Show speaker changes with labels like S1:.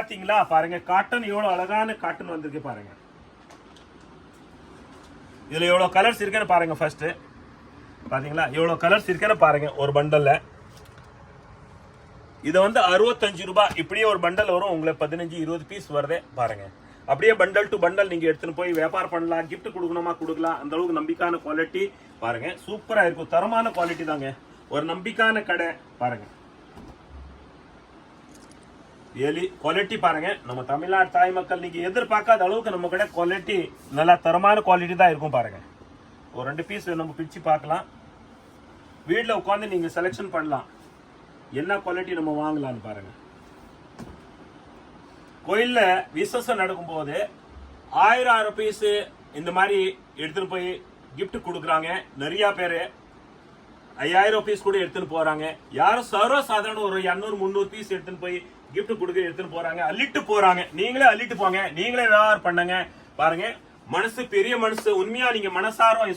S1: பாத்தீங்களா பாருங்க, காட்டன் எவ்வளவு அழகான காட்டன் வந்திருக்கு பாருங்க. இதுல எவ்வளவு கலர்ஸ் இருக்குன்னு பாருங்க. ஃபர்ஸ்ட் பாத்தீங்களா எவ்வளவு கலர்ஸ் இருக்குன்னு பாருங்க. ஒரு பண்டல்ல இது வந்து 65 ரூபாய். இப்படியே ஒரு பண்டல் வரும் உங்களுக்கு 15-20 பீஸ் வருதே பாருங்க. அப்படியே பண்டல் டு பண்டல் நீங்க எடுத்துன்னு போய் வியாபாரம் பண்ணலாம், கிஃப்ட் கொடுக்கணுமா கொடுக்கலாம். அந்த அளவுக்கு நம்பிக்கையான குவாலிட்டி பாருங்க. சூப்பரா இருக்கும், தரமான குவாலிட்டி தாங்க. ஒரு நம்பிக்கையான கடை பாருங்க. குவாலிட்டி பாருங்க. நம்ம தமிழ்நாடு தாய் மக்கள் நீங்க எதிர்பார்க்காத அளவுக்கு நம்ம கடை குவாலிட்டி நல்லா தரமான குவாலிட்டி தான் இருக்கும் பாருங்க. ஒரு 2 பீஸ் நம்ம பிரிச்சு பார்க்கலாம். வீட்டில் உட்காந்து நீங்க செலக்ஷன் பண்ணலாம் என்ன குவாலிட்டி நம்ம வாங்கலாம்னு பாருங்க. கோயில்ல விசேஷம் நடக்கும் போது 1000 பீஸ் இந்த மாதிரி எடுத்துட்டு போய் கிஃப்ட் கொடுக்குறாங்க. நிறைய பேரு 5000 பீஸ் கூட எடுத்துட்டு போறாங்க. யாரும் சர்வ சாதாரண ஒரு 200-300 பீஸ் எடுத்துட்டு போய் கிஃப்ட் கொடுக்க எடுத்துட்டு போறாங்க, அள்ளிட்டு போறாங்க. நீங்களே அள்ளிட்டு போங்க, நீங்களே வியாபாரம் பண்ணுங்க பாருங்க. மனசு பெரிய மனசு, உண்மையா நீங்க மனசாரம்